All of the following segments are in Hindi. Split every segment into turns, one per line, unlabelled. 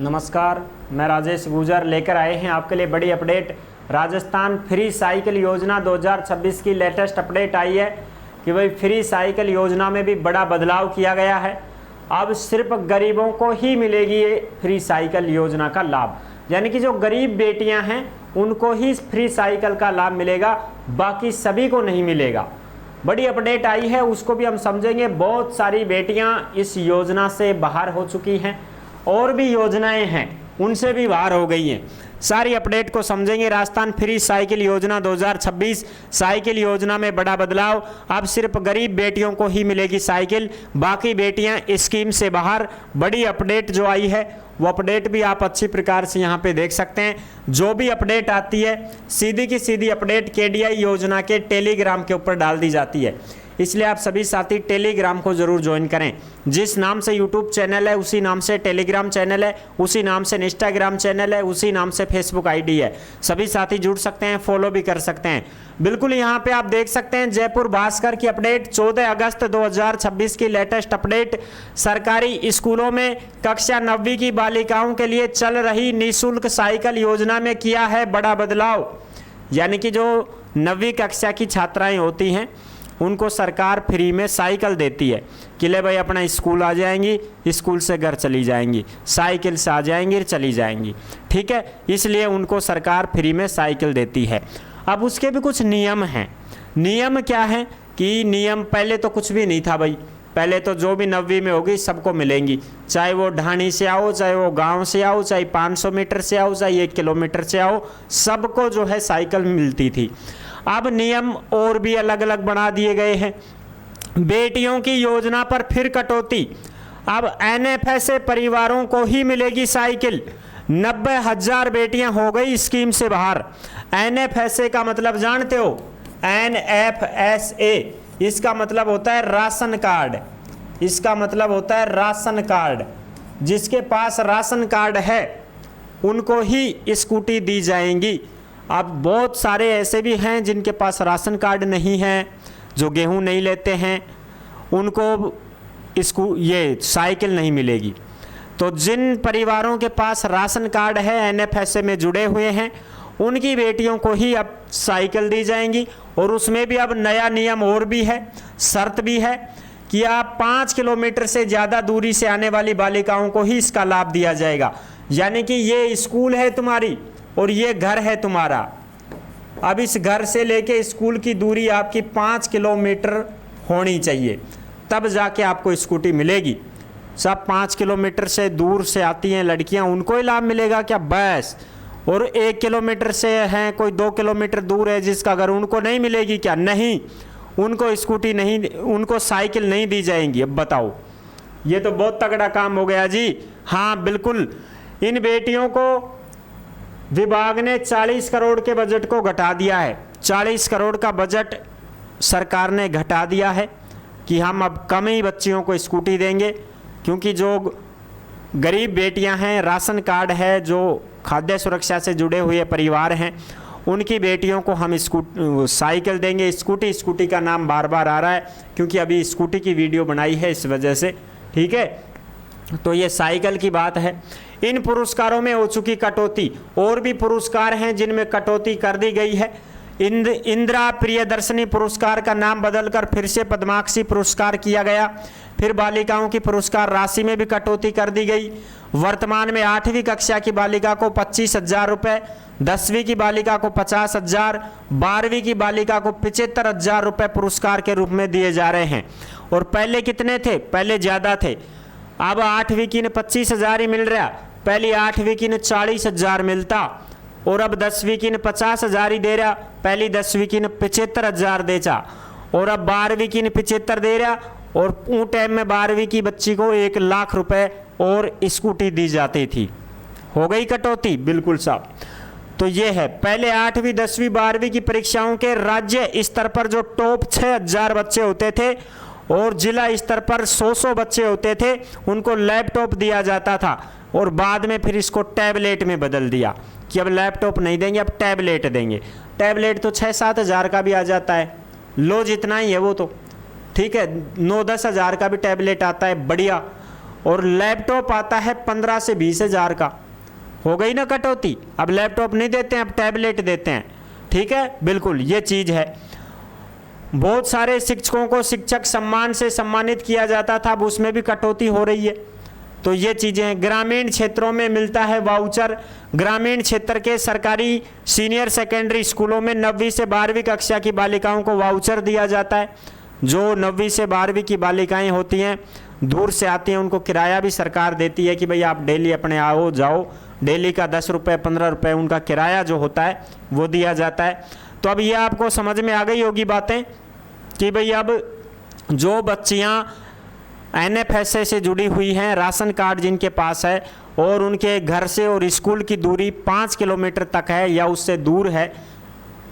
नमस्कार, मैं राजेश गुजर लेकर आए हैं आपके लिए बड़ी अपडेट। राजस्थान फ्री साइकिल योजना 2026 की लेटेस्ट अपडेट आई है कि भाई फ्री साइकिल योजना में भी बड़ा बदलाव किया गया है। अब सिर्फ गरीबों को ही मिलेगी ये फ्री साइकिल योजना का लाभ, यानी कि जो गरीब बेटियां हैं उनको ही फ्री साइकिल का लाभ मिलेगा, बाकी सभी को नहीं मिलेगा। बड़ी अपडेट आई है, उसको भी हम समझेंगे। बहुत सारी बेटियां इस योजना से बाहर हो चुकी हैं, और भी योजनाएं हैं उनसे भी बाहर हो गई हैं। सारी अपडेट को समझेंगे। राजस्थान फ्री साइकिल योजना 2026 साइकिल योजना में बड़ा बदलाव। अब सिर्फ गरीब बेटियों को ही मिलेगी साइकिल, बाकी बेटियां स्कीम से बाहर। बड़ी अपडेट जो आई है वो अपडेट भी आप अच्छी प्रकार से यहाँ पे देख सकते हैं। जो भी अपडेट आती है सीधी की सीधी अपडेट केडीआई योजना के टेलीग्राम के ऊपर डाल दी जाती है, इसलिए आप सभी साथी टेलीग्राम को जरूर ज्वाइन करें। जिस नाम से यूट्यूब चैनल है उसी नाम से टेलीग्राम चैनल है, उसी नाम से इंस्टाग्राम चैनल है, उसी नाम से फेसबुक आईडी है। सभी साथी जुड़ सकते हैं, फॉलो भी कर सकते हैं। बिल्कुल यहाँ पे आप देख सकते हैं जयपुर भास्कर की अपडेट 14 अगस्त 2026 की लेटेस्ट अपडेट। सरकारी स्कूलों में कक्षा 9वीं की बालिकाओं के लिए चल रही निःशुल्क साइकिल योजना में किया है बड़ा बदलाव। यानी कि जो 9वीं कक्षा की छात्राएं होती हैं उनको सरकार फ्री में साइकिल देती है कि ले भाई अपना स्कूल आ जाएंगी, स्कूल से घर चली जाएंगी, साइकिल से आ जाएंगी चली जाएंगी, ठीक है। इसलिए उनको सरकार फ्री में साइकिल देती है। अब उसके भी कुछ नियम हैं। नियम क्या है कि नियम पहले तो कुछ भी नहीं था भाई। पहले तो जो भी 9वीं में होगी सबको मिलेंगी, चाहे वो ढाणी से आओ, चाहे वो गांव से आओ, चाहे 500 मीटर से आओ, चाहे 1 किलोमीटर से आओ, सबको जो है साइकिल मिलती थी। अब नियम और भी अलग अलग बना दिए गए हैं। बेटियों की योजना पर फिर कटौती। अब एनएफएसए परिवारों को ही मिलेगी साइकिल। 90,000 बेटियां हो गई स्कीम से बाहर। एनएफएसए का मतलब जानते हो? एनएफएसए इसका मतलब होता है राशन कार्ड। इसका मतलब होता है राशन कार्ड। जिसके पास राशन कार्ड है उनको ही स्कूटी दी जाएंगी। अब बहुत सारे ऐसे भी हैं जिनके पास राशन कार्ड नहीं है, जो गेहूं नहीं लेते हैं, उनको ये साइकिल नहीं मिलेगी। तो जिन परिवारों के पास राशन कार्ड है, एनएफएसए में जुड़े हुए हैं, उनकी बेटियों को ही अब साइकिल दी जाएंगी। और उसमें भी अब नया नियम और भी है, शर्त भी है कि आप 5 किलोमीटर से ज़्यादा दूरी से आने वाली बालिकाओं को ही इसका लाभ दिया जाएगा। यानी कि ये स्कूल है तुम्हारी और ये घर है तुम्हारा। अब इस घर से लेके स्कूल की दूरी आपकी 5 किलोमीटर होनी चाहिए, तब जाके आपको स्कूटी मिलेगी। सब 5 किलोमीटर से दूर से आती हैं लड़कियां, उनको ही लाभ मिलेगा क्या? बस। और 1 किलोमीटर से हैं, कोई 2 किलोमीटर दूर है जिसका घर, उनको नहीं मिलेगी क्या? नहीं, उनको स्कूटी नहीं, उनको साइकिल नहीं दी जाएंगी। अब बताओ, ये तो बहुत तगड़ा काम हो गया जी। हाँ बिल्कुल, इन बेटियों को विभाग ने 40 करोड़ के बजट को घटा दिया है। 40 करोड़ का बजट सरकार ने घटा दिया है कि हम अब कम ही बच्चियों को स्कूटी देंगे, क्योंकि जो गरीब बेटियां हैं, राशन कार्ड है, जो खाद्य सुरक्षा से जुड़े हुए परिवार हैं, उनकी बेटियों को हम साइकिल देंगे। स्कूटी का नाम बार बार आ रहा है क्योंकि अभी स्कूटी की वीडियो बनाई है इस वजह से, ठीक है। तो ये साइकिल की बात है। इन पुरस्कारों में हो चुकी कटौती। और भी पुरस्कार हैं जिनमें कटौती कर दी गई है। इंदिरा प्रियदर्शनी पुरस्कार का नाम बदलकर फिर से पद्माक्षी पुरस्कार किया गया। फिर बालिकाओं की पुरस्कार राशि में भी कटौती कर दी गई। वर्तमान में 8वीं कक्षा की बालिका को 25,000 रुपये, 10वीं की बालिका को 50,000, 12वीं की बालिका को 75,000 रुपये पुरस्कार के रूप में दिए जा रहे हैं। और पहले कितने थे? पहले ज़्यादा थे। अब 8वीं की ने 25,000 ही मिल रहा, पहली 8वीं की ने 40,000 मिलता। और अब 10वीं की ने 50,000 ही दे रहा, पहली 10वीं की ने 75,000 देचा। और अब 12वीं की ने 75 दे रहा, और उस टाइम में 12वीं की बच्ची को 1 लाख रुपए और स्कूटी दी जाती थी। हो गई कटौती? बिल्कुल साहब। तो ये है, पहले 8वीं 10वीं 12वीं की परीक्षाओं के राज्य स्तर पर जो टॉप 6,000 बच्चे होते थे और जिला स्तर पर 100 बच्चे होते थे, उनको लैपटॉप दिया जाता था। और बाद में फिर इसको टैबलेट में बदल दिया कि अब लैपटॉप नहीं देंगे, अब टैबलेट देंगे। टैबलेट तो 6-7 हज़ार का भी आ जाता है, लो जितना ही है वो तो, ठीक है। 9-10 हज़ार का भी टैबलेट आता है, बढ़िया। और लैपटॉप आता है 15 से 20 हज़ार का। हो गई ना कटौती। अब लैपटॉप नहीं देते हैं, अब टैबलेट देते हैं। ठीक है, बिल्कुल ये चीज़ है। बहुत सारे शिक्षकों को शिक्षक सम्मान से सम्मानित किया जाता था, अब उसमें भी कटौती हो रही है। तो ये चीज़ें हैं। ग्रामीण क्षेत्रों में मिलता है वाउचर। ग्रामीण क्षेत्र के सरकारी सीनियर सेकेंडरी स्कूलों में 9वीं से 12वीं कक्षा की बालिकाओं को वाउचर दिया जाता है। जो 9वीं से 12वीं की बालिकाएं होती हैं, दूर से आती हैं, उनको किराया भी सरकार देती है कि भाई आप डेली अपने आओ जाओ। डेली का 10 रुपये 15 रुपये उनका किराया जो होता है वो दिया जाता है। तो अब ये आपको समझ में आ गई होगी बातें कि भाई अब जो बच्चियाँ NFSA से जुड़ी हुई हैं, राशन कार्ड जिनके पास है और उनके घर से और स्कूल की दूरी 5 किलोमीटर तक है या उससे दूर है,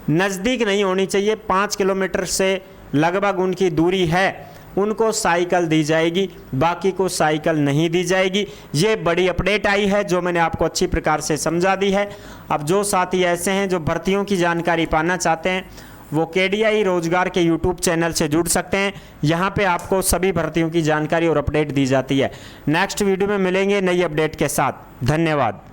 नज़दीक नहीं होनी चाहिए, 5 किलोमीटर से लगभग उनकी दूरी है, उनको साइकिल दी जाएगी, बाकी को साइकिल नहीं दी जाएगी। ये बड़ी अपडेट आई है जो मैंने आपको अच्छी प्रकार से समझा दी है। अब जो साथी ऐसे हैं जो भर्तियों की जानकारी पाना चाहते हैं, वो KDI रोजगार के YouTube चैनल से जुड़ सकते हैं। यहाँ पे आपको सभी भर्तियों की जानकारी और अपडेट दी जाती है। नेक्स्ट वीडियो में मिलेंगे नई अपडेट के साथ। धन्यवाद।